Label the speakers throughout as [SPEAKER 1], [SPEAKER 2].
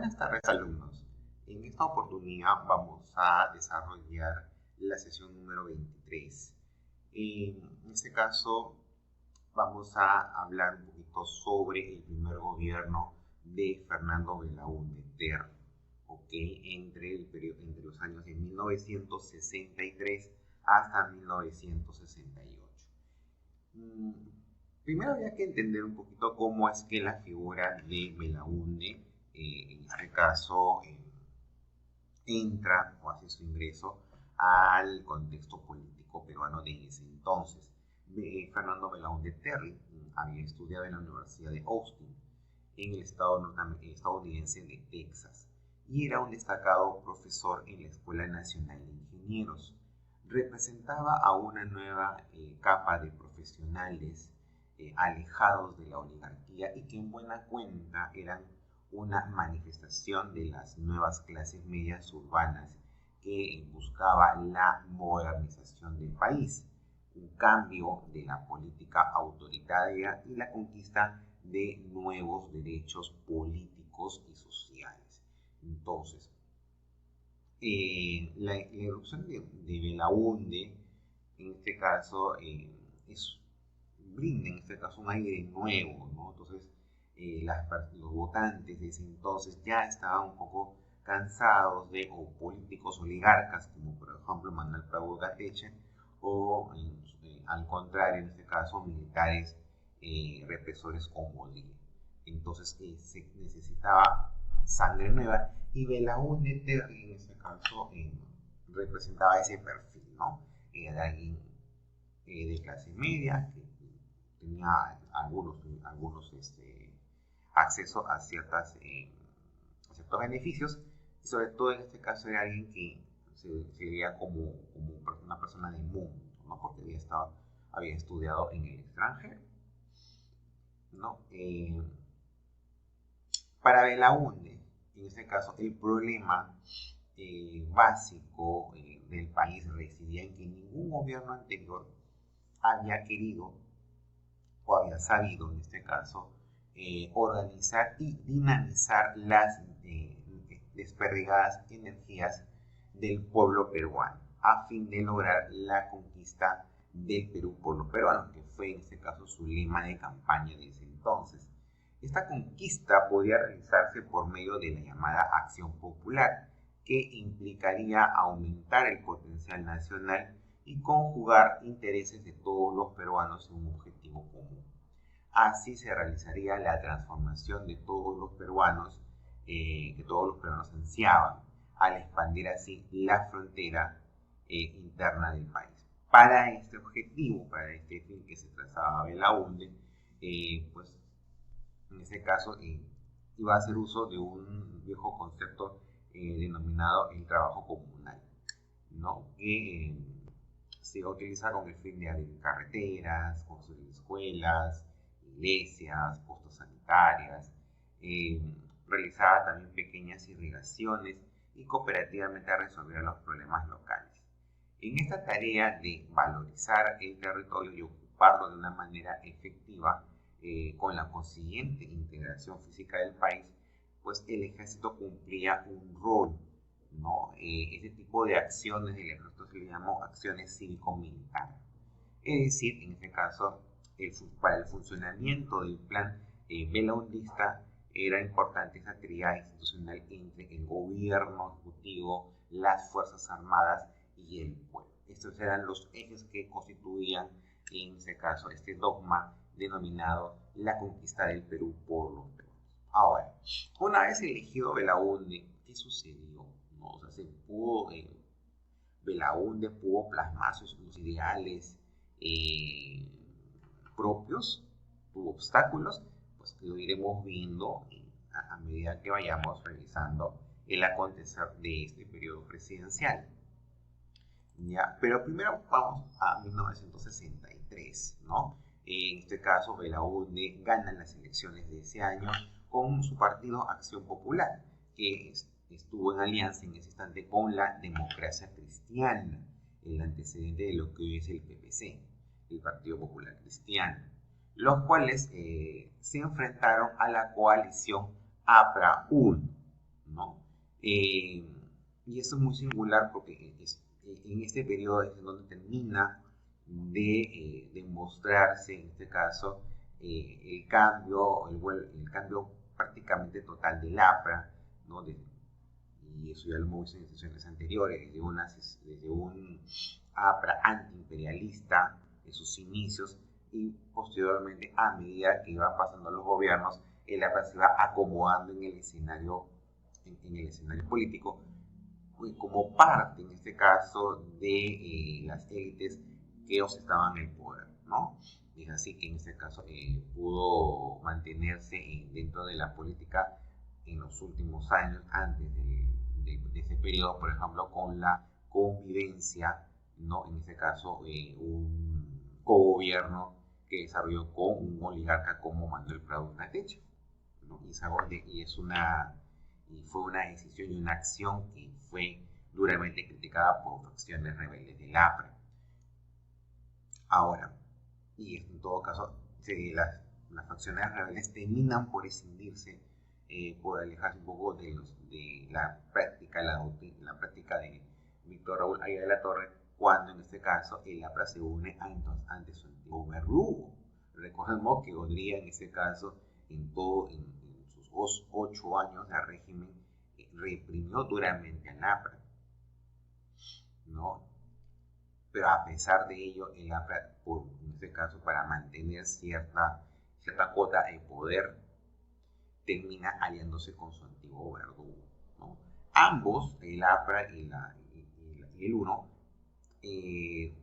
[SPEAKER 1] Buenas tardes, alumnos. En esta oportunidad vamos a desarrollar la sesión número 23. En este caso vamos a hablar un poquito sobre el primer gobierno de Fernando Belaúnde Terry, entre los años de 1963 hasta 1968. Primero había que entender un poquito cómo es que la figura de Belaúnde, en este caso, entra o hace su ingreso al contexto político peruano de ese entonces. Fernando Belaúnde Terry había estudiado en la Universidad de Austin, en el estado estadounidense de Texas, y era un destacado profesor en la Escuela Nacional de Ingenieros. Representaba a una nueva capa de profesionales alejados de la oligarquía y que en buena cuenta eran una manifestación de las nuevas clases medias urbanas que buscaba la modernización del país, un cambio de la política autoritaria y la conquista de nuevos derechos políticos y sociales. Entonces, la erupción de Belaúnde, en este caso, brinda en este caso un aire nuevo, ¿no? Entonces, los votantes de ese entonces ya estaban un poco cansados de políticos oligarcas, como por ejemplo Manuel Prado Gateche, o al contrario, en este caso, militares represores como Bolívar. Entonces, se necesitaba sangre nueva, y Belaúnde Terry, en este caso, representaba ese perfil, ¿no? Era alguien de clase media, que tenía algunos acceso a ciertos beneficios, y sobre todo en este caso era alguien que se veía como una persona del mundo, ¿no? Porque había estudiado en el extranjero, ¿no? Para Belaúnde, en este caso, el problema básico del país residía en que ningún gobierno anterior había querido o había sabido, en este caso, organizar y dinamizar las desperdigadas energías del pueblo peruano a fin de lograr la conquista del Perú por los peruanos, que fue en este caso su lema de campaña de ese entonces. Esta conquista podía realizarse por medio de la llamada acción popular, que implicaría aumentar el potencial nacional y conjugar intereses de todos los peruanos en un objetivo común. Así se realizaría la transformación de todos los peruanos, que todos los peruanos ansiaban, al expandir así la frontera interna del país. Para este objetivo, para este fin que se trazaba Belaúnde, pues en este caso iba a hacer uso de un viejo concepto denominado el trabajo comunal, ¿no? Que se iba a utilizar con el fin de abrir carreteras, construir escuelas, iglesias, postas sanitarias, realizaba también pequeñas irrigaciones y cooperativamente a resolver los problemas locales. En esta tarea de valorizar el territorio y ocuparlo de una manera efectiva, con la consiguiente integración física del país, pues el ejército cumplía un rol, ¿no? Este tipo de acciones del ejército se le llamó acciones cívico-militares. Es decir, en este caso, para el funcionamiento del plan belaundista era importante esa tríada institucional entre el gobierno ejecutivo, las fuerzas armadas y el pueblo. Estos eran los ejes que constituían, en este caso, este dogma denominado la conquista del Perú por los peruanos. Ahora, una vez elegido Belaúnde, ¿qué sucedió? ¿No? O sea, Belaúnde pudo plasmar sus ideales propios, tuvo obstáculos, pues lo iremos viendo a medida que vayamos revisando el acontecer de este periodo presidencial. ¿Ya? Pero primero vamos a 1963, ¿no? En este caso, Belaúnde gana las elecciones de ese año con su partido Acción Popular, que estuvo en alianza en ese instante con la Democracia Cristiana, el antecedente de lo que hoy es el PPC, el Partido Popular Cristiano, los cuales se enfrentaron a la coalición APRA-UN, Y esto es muy singular porque en este periodo es donde termina de demostrarse, en este caso, el cambio prácticamente total del APRA, ¿no? Y eso ya lo hemos visto en sesiones anteriores, desde un APRA antiimperialista en sus inicios, y posteriormente, a medida que iban pasando los gobiernos, el APRA se iba acomodando en el escenario, en el escenario político, como parte, en este caso, de las élites que ostentaban el poder, ¿no? Es así que en este caso pudo mantenerse dentro de la política en los últimos años, antes de ese periodo, por ejemplo, con la convivencia, ¿no? En este caso, un cogobierno que desarrolló con un oligarca como Manuel Prado Unateche, ¿no? Y fue una decisión y una acción que fue duramente criticada por facciones rebeldes del APRA. Ahora, y en todo caso, las facciones rebeldes terminan por escindirse, por alejarse un poco de la práctica, la práctica de Víctor Raúl Aya de la Torre, cuando en este caso el APRA se une ante su antiguo verdugo. Recordemos que Odría en este caso, en sus 8 años de régimen, reprimió duramente al APRA, ¿no? Pero a pesar de ello, el APRA, en este caso, para mantener cierta cuota de poder, termina aliándose con su antiguo verdugo, ¿no? Ambos, el APRA y el UNO, en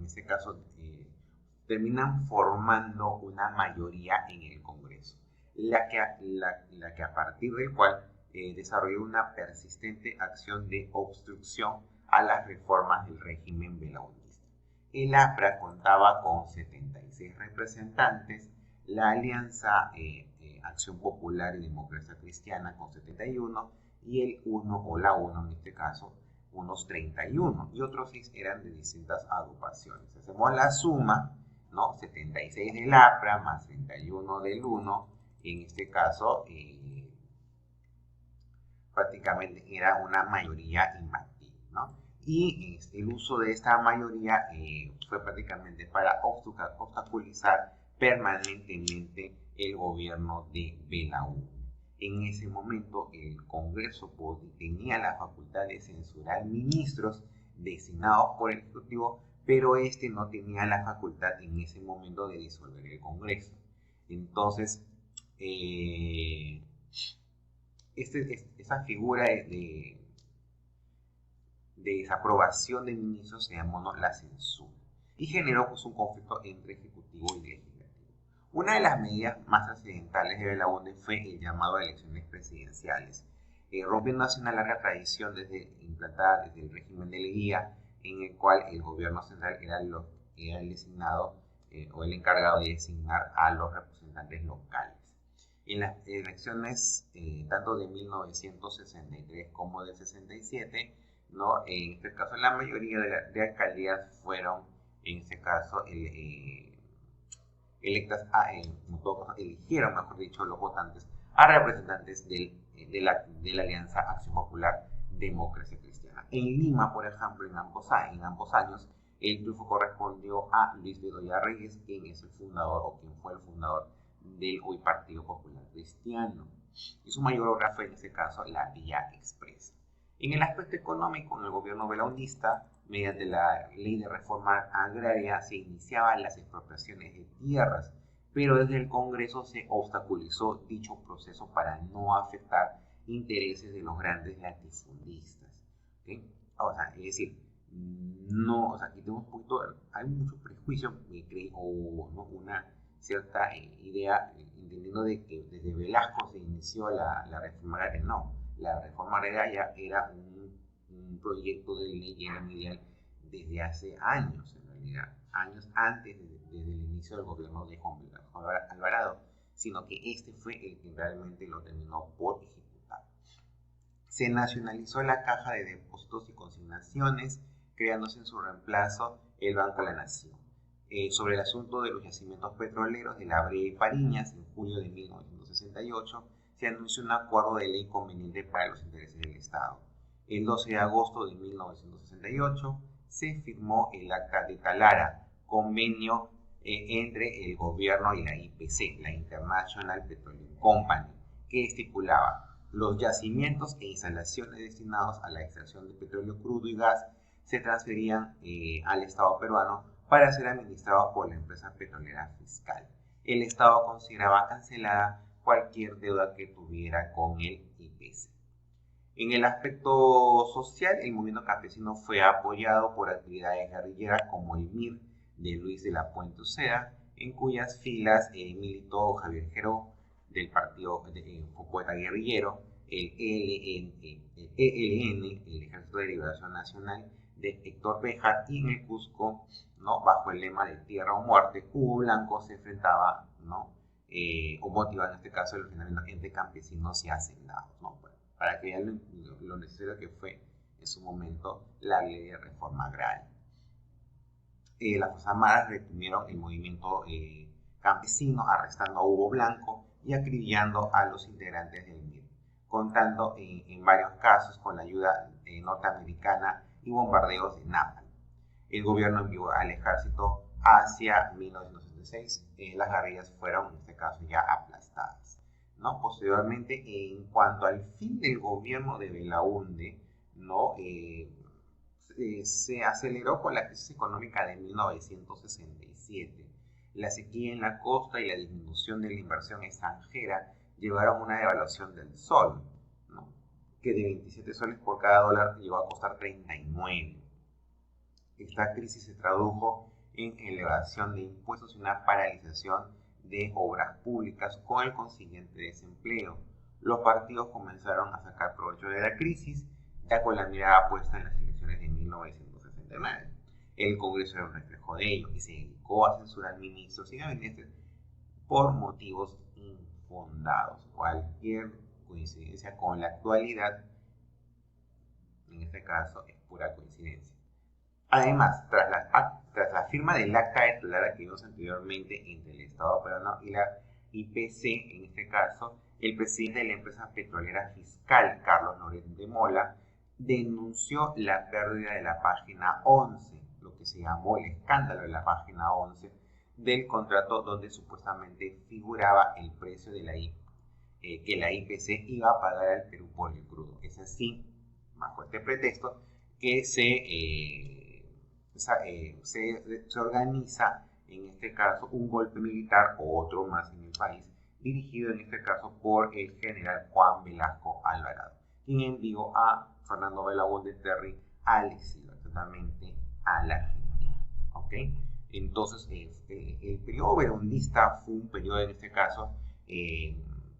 [SPEAKER 1] este caso, terminan formando una mayoría en el Congreso, la que a partir del cual desarrolló una persistente acción de obstrucción a las reformas del régimen belaunista. El APRA contaba con 76 representantes, la Alianza Acción Popular y Democracia Cristiana con 71, y el UNO o la UNO en este caso unos 31, y otros 6 eran de distintas agrupaciones. Hacemos la suma, ¿no? 76 del APRA más 31 del UNO, en este caso prácticamente era una mayoría imbatible, ¿no? Y el uso de esta mayoría fue prácticamente para obstaculizar permanentemente el gobierno de Belaúnde. En ese momento el Congreso tenía la facultad de censurar ministros designados por el Ejecutivo, pero este no tenía la facultad en ese momento de disolver el Congreso. Entonces, esa figura de desaprobación de ministros se llamó, ¿no?, la censura, y generó pues un conflicto entre ejecutivo y legislativo. Una de las medidas más trascendentales de Belaúnde fue el llamado a elecciones presidenciales, rompiendo así una larga tradición implantada desde el régimen de Leguía, en el cual el gobierno central era el designado o el encargado de designar a los representantes locales. En las elecciones tanto de 1963 como de 67, ¿no? En este caso la mayoría de alcaldías fueron, en este caso, electas, eligieron, mejor dicho, los votantes a representantes de la Alianza Acción Popular Democracia Cristiana. En Lima, por ejemplo, en ambos años, el triunfo correspondió a Luis Bedoya Reyes, quien es el fundador, o quien fue el fundador del hoy Partido Popular Cristiano. Y su mayor obra fue, en este caso, la Vía Expresa. En el aspecto económico, en el gobierno belaundista, mediante la ley de reforma agraria, se iniciaban las expropiaciones de tierras, pero desde el Congreso se obstaculizó dicho proceso para no afectar intereses de los grandes latifundistas, ¿okay? O sea, es decir, no, o sea, aquí tenemos un poquito, hay mucho prejuicio, ¿no?, una cierta idea, entendiendo de que desde Velasco se inició la reforma agraria. No, la reforma agraria era un proyecto de ley y era un ideal desde hace años, en realidad, años antes, desde el inicio del gobierno de Juan Alvarado, sino que este fue el que realmente lo terminó por ejecutar. Se nacionalizó la Caja de Depósitos y Consignaciones, creándose en su reemplazo el Banco de la Nación. Sobre el asunto de los yacimientos petroleros de La Brea y Pariñas, en julio de 1968, se anunció un acuerdo de ley conveniente para los intereses del Estado. El 12 de agosto de 1968 se firmó el Acta de Talara, convenio entre el gobierno y la IPC, la International Petroleum Company, que estipulaba los yacimientos e instalaciones destinados a la extracción de petróleo crudo y gas se transferían al Estado peruano para ser administrados por la empresa petrolera fiscal. El Estado consideraba cancelada cualquier deuda que tuviera con el IPC. En el aspecto social, el movimiento campesino fue apoyado por actividades guerrilleras como el MIR de Luis de la Puente Uceda, en cuyas filas militó Javier Geró del partido poeta guerrillero, el ELN, el Ejército de Liberación Nacional de Héctor Béjar, y en el Cusco, ¿no?, bajo el lema de tierra o muerte, Hugo Blanco se enfrentaba, ¿no?, o motivaba en este caso el enfrentamiento entre campesinos y hacendados, ¿no? Bueno, para que vean lo necesario que fue en su momento la ley de reforma agraria. Las Fuerzas Armadas retuvieron el movimiento campesino, arrestando a Hugo Blanco y acribillando a los integrantes del MIR, contando en varios casos con la ayuda norteamericana y bombardeos de napalm. El gobierno envió al ejército hacia 1966. Las guerrillas fueron, en este caso, ya aplastadas, ¿no? Posteriormente, en cuanto al fin del gobierno de Belaúnde, ¿no?, se aceleró con la crisis económica de 1967. La sequía en la costa y la disminución de la inversión extranjera llevaron a una devaluación del sol, ¿no?, que de 27 soles por cada dólar llegó a costar 39. Esta crisis se tradujo en elevación de impuestos y una paralización de obras públicas con el consiguiente desempleo. Los partidos comenzaron a sacar provecho de la crisis, ya con la mirada puesta en las elecciones de 1969. El Congreso era un reflejo de ello y se dedicó a censurar ministros y gabinetes por motivos infundados. Cualquier coincidencia con la actualidad, en este caso, es pura coincidencia. Además, tras la firma del Acta de Talara que vimos anteriormente entre el Estado peruano y la IPC, en este caso, el presidente de la empresa petrolera fiscal, Carlos Loret de Mola, denunció la pérdida de la página 11, lo que se llamó el escándalo de la página 11, del contrato donde supuestamente figuraba el precio de que la IPC iba a pagar al Perú por el crudo. Es así, bajo este pretexto, que se organiza, en este caso, un golpe militar o otro más en el país, dirigido en este caso por el general Juan Velasco Alvarado, quien envió a Fernando Belaúnde Terry al exilio, exactamente a la Argentina. ¿Ok? Entonces, el periodo berundista fue un periodo, en este caso,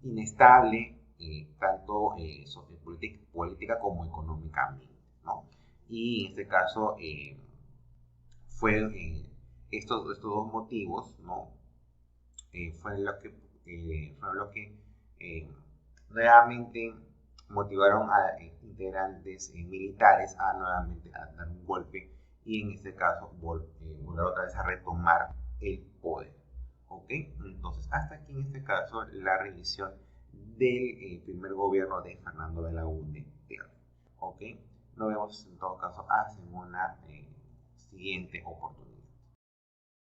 [SPEAKER 1] inestable, tanto política como económicamente, ¿no? Y en este caso, estos dos motivos, ¿no?, fueron lo que nuevamente motivaron a integrantes militares a nuevamente a dar un golpe y en este caso volver otra vez a retomar el poder. ¿Ok? Entonces, hasta aquí en este caso la revisión del primer gobierno de Fernando Belaúnde Terry. ¿Ok? Nos vemos en todo caso hasta una siguiente oportunidad.